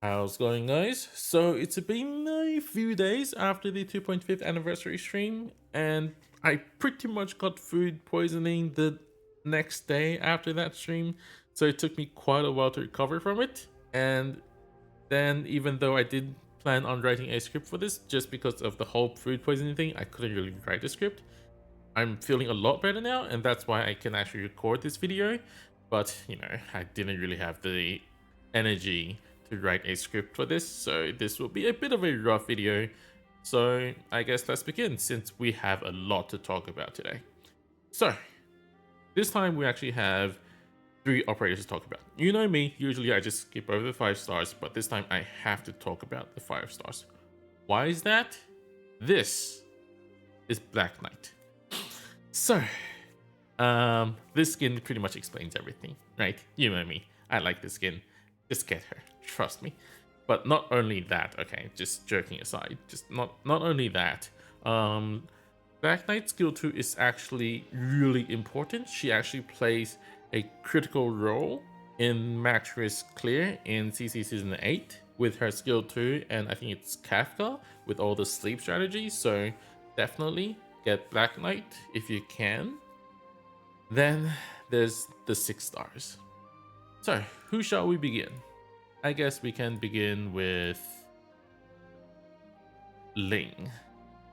How's it going, guys? So it's been a few days after the 2.5th anniversary stream, and I pretty much got food poisoning the next day after that stream. So it took me quite a while to recover from it. And then, even though I did plan on writing a script for this, just because of the whole food poisoning thing, I couldn't really write a script. I'm feeling a lot better now, and that's why I can actually record this video. But, I didn't really have the energy to write a script for this, so this will be a bit of a rough video. So I guess let's begin, since we have a lot to talk about today. So this time we actually have 3 operators to talk about. You know me, usually I just skip over the 5 stars, but this time I have to talk about the 5 stars. Why is that? This is Black Knight. So, this skin pretty much explains everything, right? You know me, I like this skin. Just get her, trust me. But not only that, okay, just joking aside, just not only that, Black Knight skill 2 is actually really important. She actually plays a critical role in max risk clear in CC Season 8 with her skill 2, and I think it's Kafka with all the sleep strategies, so definitely get Black Knight if you can. Then there's the 6 stars. So, who shall we begin? I guess we can begin with Ling.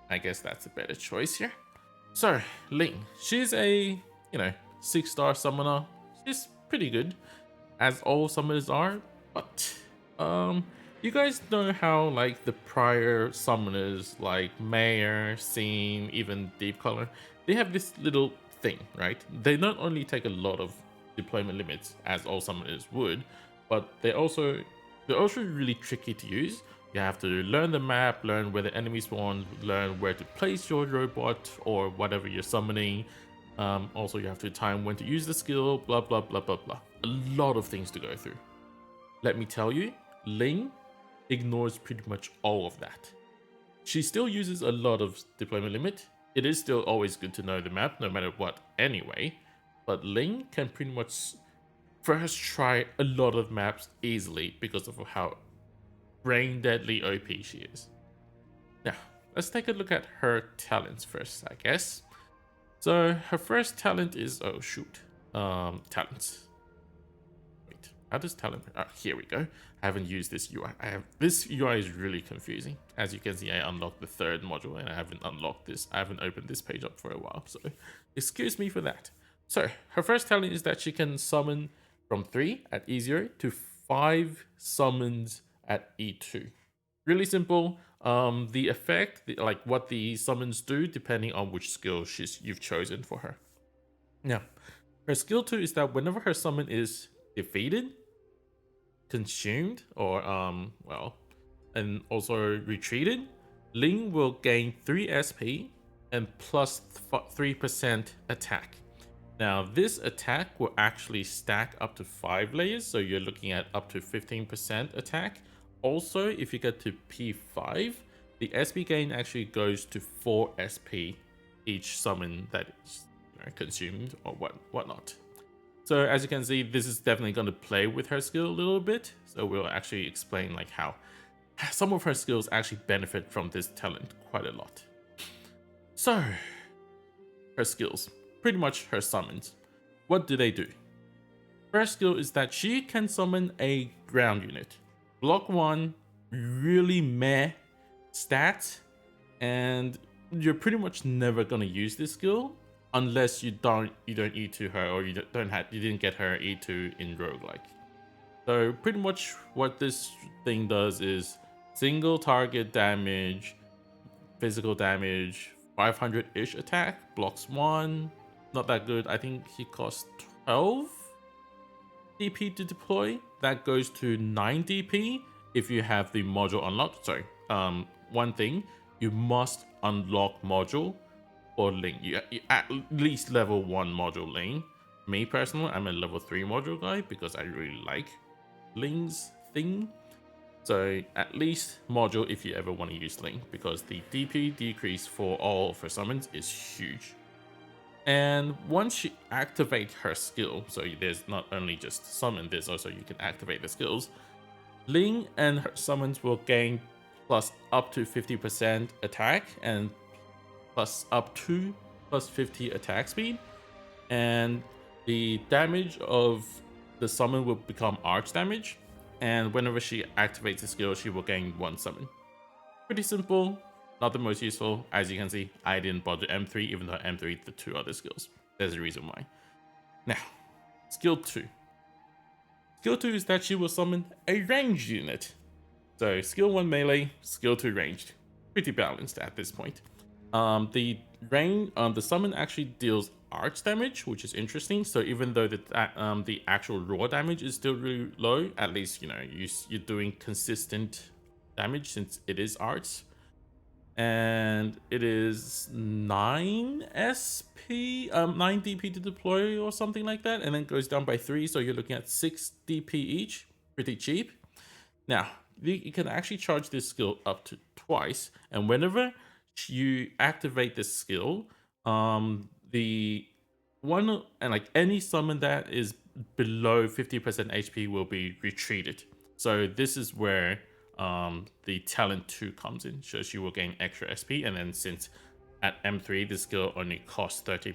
I guess that's a better choice here. So, Ling, she's a, 6-star summoner. She's pretty good, as all summoners are, but, you guys know how, like, the prior summoners, like Mayor, Scene, even Deep Color, they have this little thing, right? They not only take a lot of deployment limits, as all summoners would, but they're also really tricky to use. You have to learn the map, learn where the enemies spawn, learn where to place your robot or whatever you're summoning. Also, you have to time when to use the skill, blah, blah, blah, blah, blah. A lot of things to go through. Let me tell you, Ling ignores pretty much all of that. She still uses a lot of deployment limit. It is still always good to know the map, no matter what anyway. But Ling can pretty much first try a lot of maps easily because of how brain deadly OP she is. Now, let's take a look at her talents first, I guess. So her first talent is, oh shoot, talents. Wait, how does talent? Here we go. I haven't used this UI. This UI is really confusing. As you can see, I unlocked the 3rd module and I haven't unlocked this. I haven't opened this page up for a while, so excuse me for that. So her first talent is that she can summon from 3 at E0 to 5 summons at E2. Really simple. The effect, like what the summons do, depending on which skill you've chosen for her. Now, her skill 2 is that whenever her summon is defeated, consumed, or and also retreated, Ling will gain 3 SP and plus 3% attack. Now, this attack will actually stack up to 5 layers, so you're looking at up to 15% attack. Also, if you get to P5, the SP gain actually goes to 4 SP each summon that is consumed or whatnot. So as you can see, this is definitely going to play with her skill a little bit. So we'll actually explain like how some of her skills actually benefit from this talent quite a lot. So, her skills. Pretty much her summons. What do they do? First skill is that she can summon a ground unit. Block 1, really meh stats, and you're pretty much never gonna use this skill unless you don't E2 her, or you didn't get her E2 in roguelike. So pretty much what this thing does is single target damage, physical damage, 500-ish attack, blocks 1. Not that good. I think he costs 12 DP to deploy. That goes to 9 DP if you have the module unlocked. Sorry, one thing, you must unlock module or Ling. You at least level 1 module Ling. Me personally, I'm a level 3 module guy because I really like Ling's thing. So at least module if you ever want to use Ling, because the DP decrease for all of her summons is huge. And once you activate her skill, so there's not only just summon, there's also you can activate the skills. Ling and her summons will gain plus up to 50% attack and plus up to plus 50 attack speed, and the damage of the summon will become arch damage, and whenever she activates a skill, she will gain 1 summon. Pretty simple, not the most useful. As you can see, I didn't bother M3 even though M3 the 2 other skills. There's a reason why. Now, skill 2. Skill 2 is that she will summon a ranged unit. So skill 1 melee, skill 2 ranged. Pretty balanced at this point. The summon actually deals arch damage, which is interesting. So even though the actual raw damage is still really low, at least you're doing consistent damage since it is arts. And it is 9 SP, 9 DP to deploy or something like that, and then goes down by 3, so you're looking at 6 DP each. Pretty cheap. Now you can actually charge this skill up to twice, and whenever you activate this skill, the one and like any summon that is below 50% HP will be retreated. So this is where the talent 2 comes in, so she will gain extra SP, and then since at M3 this skill only costs 13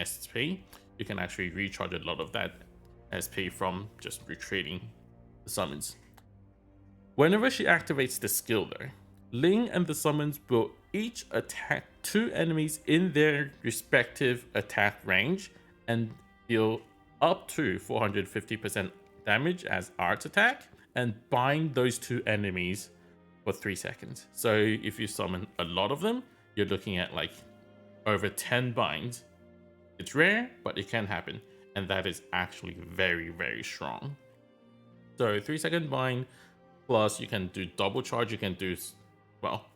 SP, you can actually recharge a lot of that SP from just retreating the summons. Whenever she activates the skill though, Ling and the summons will each attack 2 enemies in their respective attack range and deal up to 450% damage as arts attack, and bind those 2 enemies for 3 seconds. So if you summon a lot of them, you're looking at like over 10 binds. It's rare, but it can happen, and that is actually very, very strong. So 3-second bind, plus you can do double charge, you can do, well,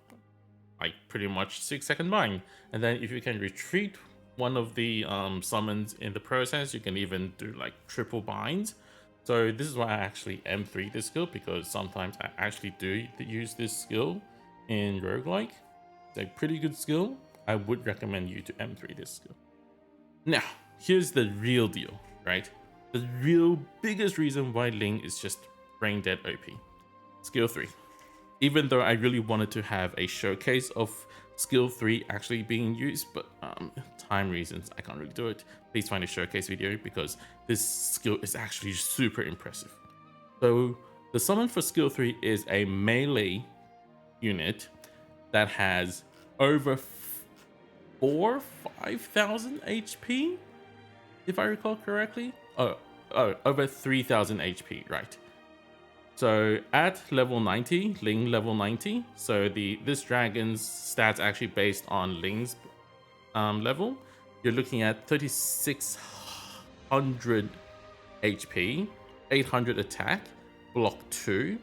like pretty much 6-second bind. And then if you can retreat one of the summons in the process, you can even do like triple binds. So this is why I actually M3 this skill, because sometimes I actually do use this skill in roguelike. It's a pretty good skill. I would recommend you to M3 this skill. Now, here's the real deal, right? The real biggest reason why Ling is just brain dead OP. Skill 3. Even though I really wanted to have a showcase of skill 3 actually being used, but time reasons I can't really do it. Please find a showcase video because this skill is actually super impressive. So the summon for skill 3 is a melee unit that has over 5,000 HP, if I recall correctly. Over 3,000 HP, right? So at level 90, Ling level 90. So this dragon's stats actually based on Ling's level. You're looking at 3,600 HP, 800 attack, block 2,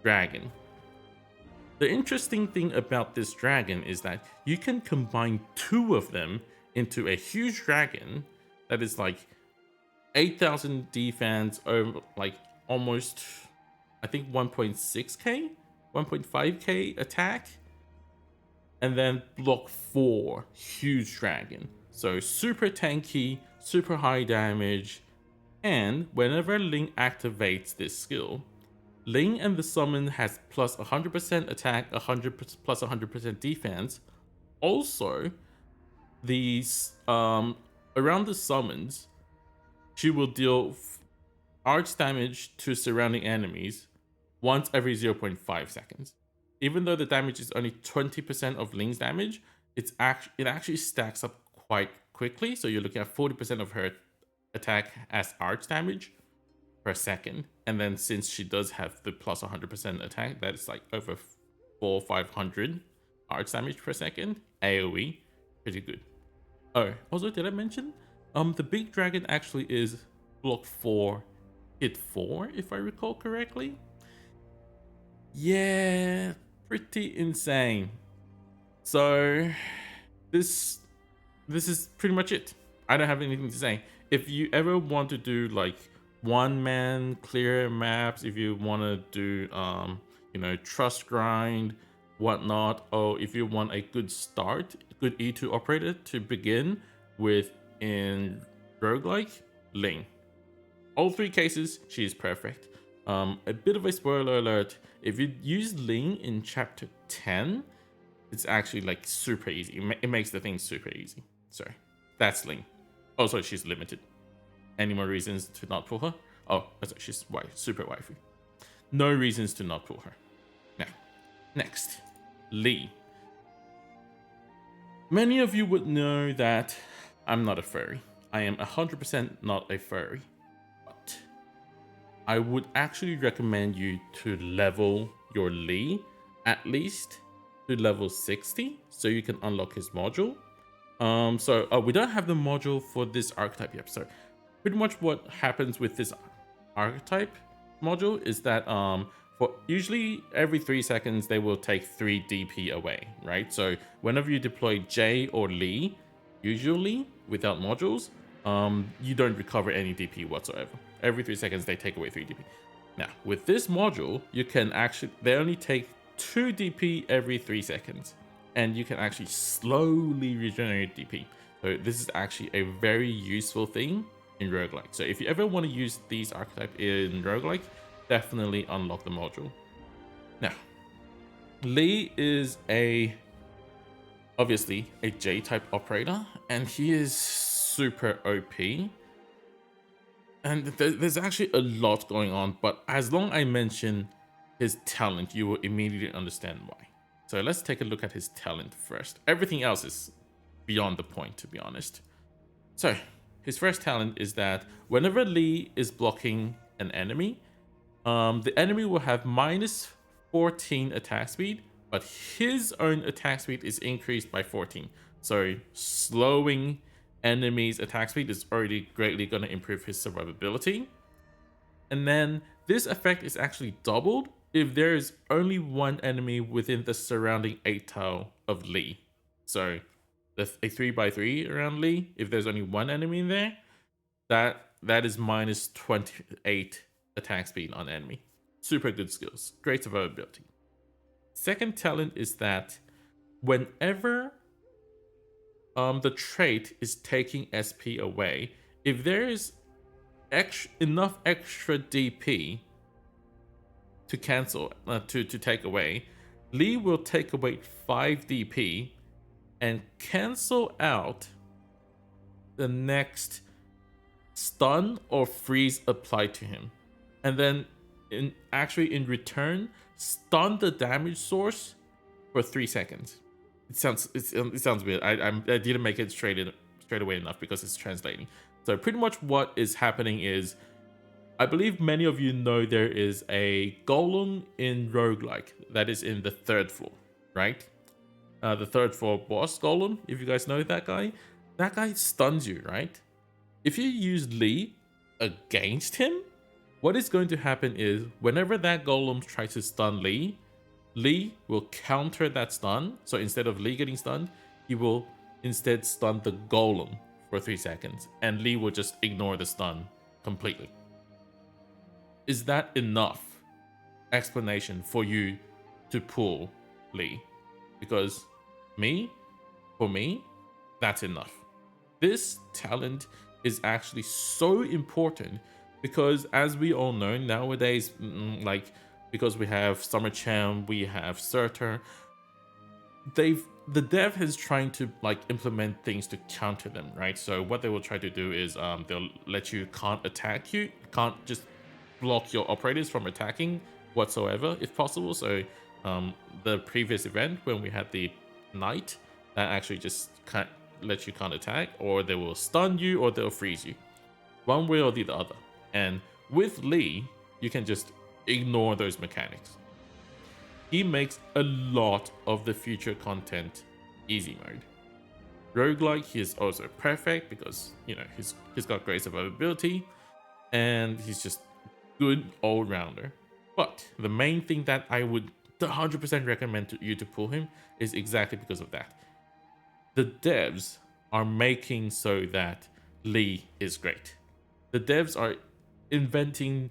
dragon. The interesting thing about this dragon is that you can combine 2 of them into a huge dragon that is like 8,000 defense over like almost, I think 1.6k, 1.5k attack, and then block 4, huge dragon. So super tanky, super high damage, and whenever Ling activates this skill, Ling and the summon has plus 100% attack, plus 100% defense. Also, these around the summons, she will deal arch damage to surrounding enemies once every 0.5 seconds. Even though the damage is only 20% of Ling's damage, it actually stacks up quite quickly. So you're looking at 40% of her attack as arch damage per second. And then since she does have the plus 100% attack, that's like over 400-500 arch damage per second. AoE, pretty good. Oh, also did I mention the big dragon actually is block 4, hit 4, if I recall correctly. Yeah, pretty insane. So this is pretty much it. I don't have anything to say. If you ever want to do like one-man clear maps, if you want to do trust grind, whatnot, or if you want a good start, good E2 operator to begin with in roguelike, Ling. All 3 cases, she is perfect. A bit of a spoiler alert, if you use Ling in chapter 10, it's actually like super easy. It makes the thing super easy. Sorry, that's Ling. Also, she's limited. Any more reasons to not pull her? Oh, sorry, she's super waifu. No reasons to not pull her. Now, next, Lee. Many of you would know that I'm not a furry. I am 100% not a furry. But I would actually recommend you to level your Lee at least to level 60 so you can unlock his module. We don't have the module for this archetype yet. So pretty much what happens with this archetype module is that for usually every 3 seconds they will take 3 DP away, right? So whenever you deploy J or Lee, usually without modules, you don't recover any DP whatsoever. Every 3 seconds they take away 3 DP. Now with this module, you can actually, they only take 2 DP every 3 seconds, and you can actually slowly regenerate DP. So this is actually a very useful thing in roguelike. So if you ever want to use these archetype in roguelike, definitely unlock the module. Now, Lee is obviously a J-type operator, and he is super OP. And there's actually a lot going on, but as long as I mention his talent, you will immediately understand why. So let's take a look at his talent first. Everything else is beyond the point, to be honest. So his first talent is that whenever Lee is blocking an enemy, the enemy will have minus 14 attack speed, but his own attack speed is increased by 14. So slowing enemy's attack speed is already greatly going to improve his survivability. And then this effect is actually doubled if there is only one enemy within the surrounding 8 tile of Lee. So a 3x3 around Lee, if there's only one enemy in there, that is minus 28 attack speed on enemy. Super good skills, great survivability. Second talent is that whenever the trait is taking SP away, if there is enough extra DP to cancel, to take away, Lee will take away 5 DP and cancel out the next stun or freeze applied to him, and then in return stun the damage source for 3 seconds. It sounds weird. I didn't make it straight away enough because it's translating. So pretty much what is happening is, I believe many of you know there is a golem in roguelike that is in the 3rd floor, right? The 3rd floor boss golem, if you guys know that guy stuns you, right? If you use Lee against him, what is going to happen is whenever that golem tries to stun Lee, Lee will counter that stun. So instead of Lee getting stunned, he will instead stun the golem for 3 seconds, and Lee will just ignore the stun completely. Is that enough explanation for you to pull Lee? Because for me, that's enough. This talent is actually so important because, as we all know nowadays, because we have Summer Cham, we have Surtur, the dev is trying to implement things to counter them, right? So what they will try to do is they'll let you can't just block your operators from attacking whatsoever if possible. So the previous event when we had the knight, that actually just can't let you can't attack, or they will stun you or they'll freeze you, one way or the other. And with Lee, you can just ignore those mechanics. He makes a lot of the future content easy mode. Roguelike, he is also perfect because, you know, he's got great survivability and he's just good all-rounder. But the main thing that I would 100% recommend to you to pull him is exactly because of that. The devs are making so that Lee is great. The devs are inventing,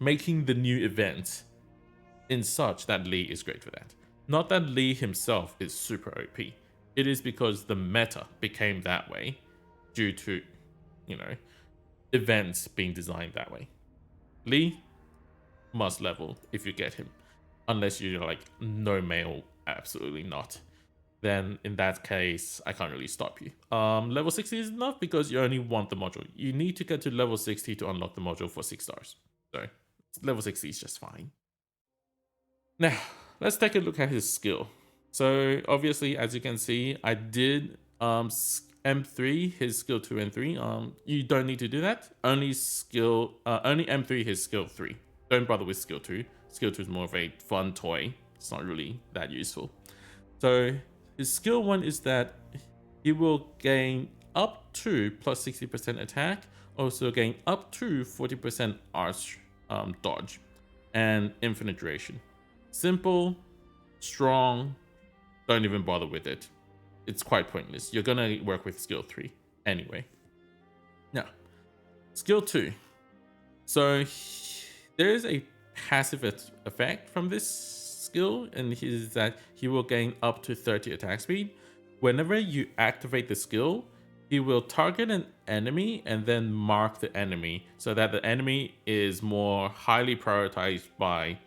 making the new events in such that Lee is great for that. Not that Lee himself is super OP. It is because the meta became that way due to, you know, events being designed that way. Lee, must level if you get him, unless you're like no mail, absolutely not. Then in that case, I can't really stop you. Level 60 is enough because you only want the module. You need to get to level 60 to unlock the module for 6 stars. So level 60 is just fine. Now, let's take a look at his skill. So obviously, as you can see, I did M3 his skill 2 and 3. You don't need to do that. Only M3 his skill 3. Don't bother with skill 2. Skill 2 is more of a fun toy. It's not really that useful. So his skill 1 is that he will gain up to plus 60% attack, also gain up to 40% arch dodge, and infinite duration. Simple, strong, don't even bother with it. It's quite pointless. You're gonna work with skill 3 anyway. Now, skill 2. So there is a passive effect from this skill, and it is that he will gain up to 30 attack speed. Whenever you activate the skill, he will target an enemy and then mark the enemy so that the enemy is more highly prioritized by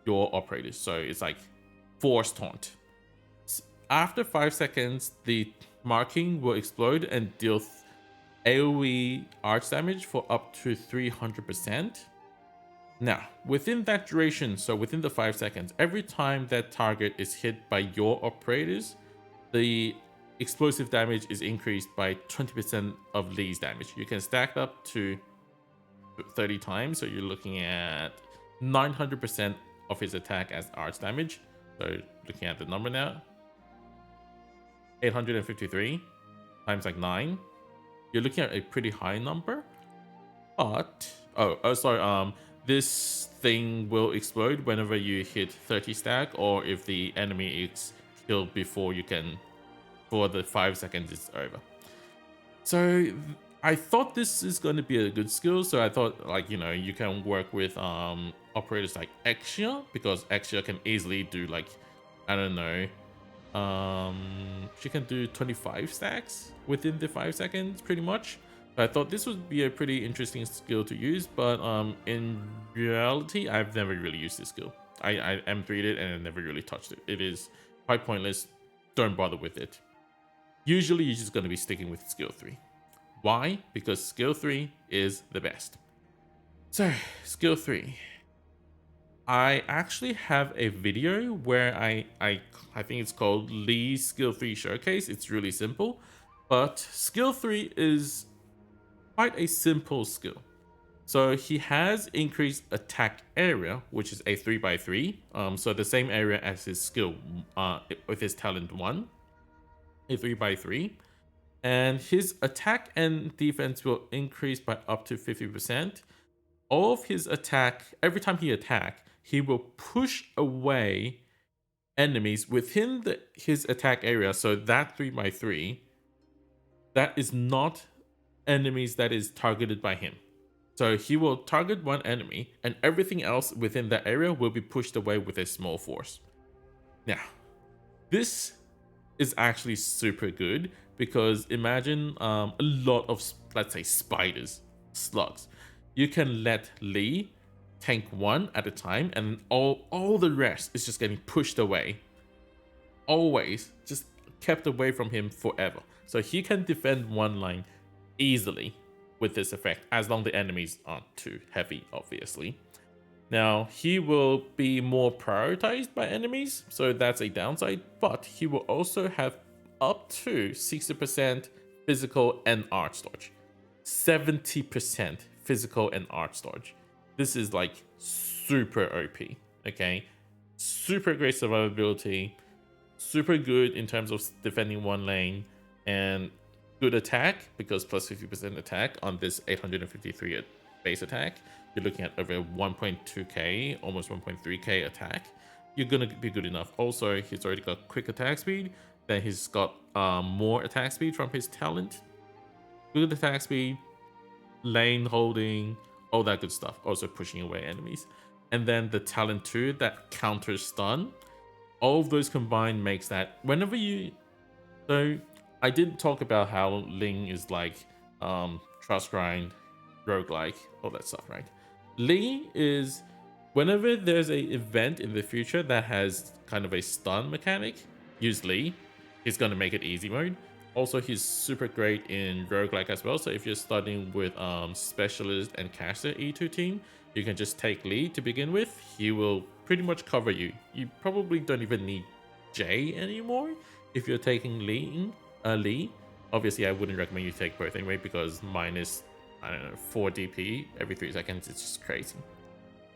your operators. So it's like force taunt. After 5 seconds, the marking will explode and deal AoE arch damage for up to 300%. Now, within that duration, so within the 5 seconds, every time that target is hit by your operators, the explosive damage is increased by 20% of Lee's damage. You can stack up to 30 times, so you're looking at 900% of his attack as arch damage. So looking at the number now, 853 times like 9. You're looking at a pretty high number. But sorry, this thing will explode whenever you hit 30 stack, or if the enemy is killed before the 5 seconds is over. So I thought this is going to be a good skill, so I thought, like, you know, you can work with operators like Exia, because Exia can easily do, like, I don't know, she can do 25 stacks within the 5 seconds pretty much. I thought this would be a pretty interesting skill to use, but in reality, I've never really used this skill. I M3'd it and I never really touched it. It is quite pointless. Don't bother with it. Usually, you're just going to be sticking with skill 3. Why? Because skill 3 is the best. So, skill 3. I actually have a video where I think it's called Lee's Skill 3 Showcase. It's really simple, but skill 3 is quite a simple skill. So he has increased attack area, which is a 3x3. So the same area as his skill with his talent 1, a 3x3. And his attack and defense will increase by up to 50%. All of his attack, every time he attacks, he will push away enemies within his attack area. So that 3x3, that is not enemies that is targeted by him. So he will target one enemy and everything else within that area will be pushed away with a small force. Now, this is actually super good because imagine a lot of, let's say, spiders, slugs. You can let Lee tank one at a time and all the rest is just getting pushed away. Always just kept away from him forever. So he can defend one line easily with this effect, as long as the enemies aren't too heavy, obviously. Now, he will be more prioritized by enemies, so that's a downside, but he will also have up to 60% physical and arch dodge. 70% physical and arch dodge. This is like super OP, okay? Super great survivability, super good in terms of defending one lane, and good attack because plus 50% attack on this 853 base attack. You're looking at over 1.2k, almost 1.3k attack. You're gonna be good enough. Also, he's already got quick attack speed. Then he's got more attack speed from his talent. Good attack speed, lane holding, all that good stuff. Also pushing away enemies. And then the talent 2 that counters stun. All of those combined makes that whenever you... So I did talk about how Ling is like trust grind, roguelike, all that stuff, right? Lee is Whenever there's a event in the future that has kind of a stun mechanic, use Lee. He's going to make it easy mode. Also, he's super great in roguelike as well. So if you're starting with specialist and caster E2 team, you can just take Lee to begin with. He will pretty much cover you. You probably don't even need J anymore if you're taking Lee. Obviously, I wouldn't recommend you take both anyway, because minus, I don't know, 4 DP every 3 seconds. It's just crazy.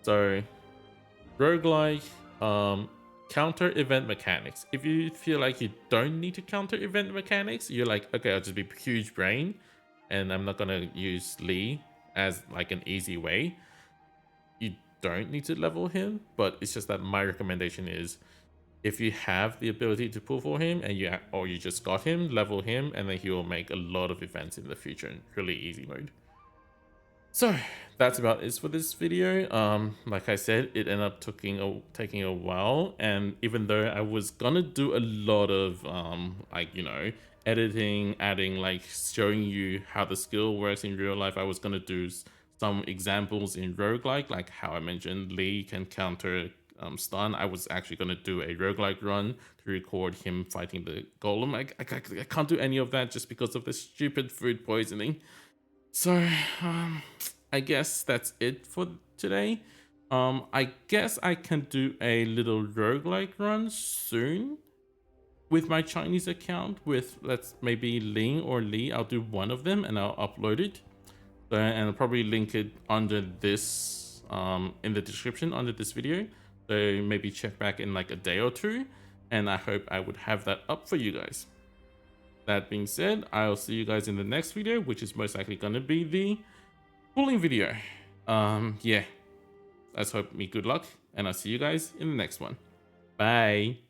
So, roguelike, counter event mechanics. If you feel like you don't need to counter event mechanics, you're like, okay, I'll just be huge brain and I'm not gonna use Lee as like an easy way. You don't need to level him, but it's just that my recommendation is, if you have the ability to pull for him and you just got him, level him, and then he will make a lot of events in the future in really easy mode. So that's about it for this video. Like I said, it ended up taking a while, and even though I was gonna do a lot of like, you know, editing, adding, like showing you how the skill works in real life, I was gonna do some examples in roguelike, like how I mentioned Lee can counter stun. I was actually gonna do a roguelike run to record him fighting the golem. I can't do any of that just because of the stupid food poisoning. So, I guess that's it for today. I guess I can do a little roguelike run soon with my Chinese account with, let's maybe Ling or Lee. I'll do one of them and I'll upload it. And I'll probably link it under this, in the description under this video. So maybe check back in like a day or two, and I hope I would have that up for you guys. That being said, I'll see you guys in the next video, which is most likely gonna be the pulling video. Yeah, let's hope me good luck, and I'll see you guys in the next one. Bye.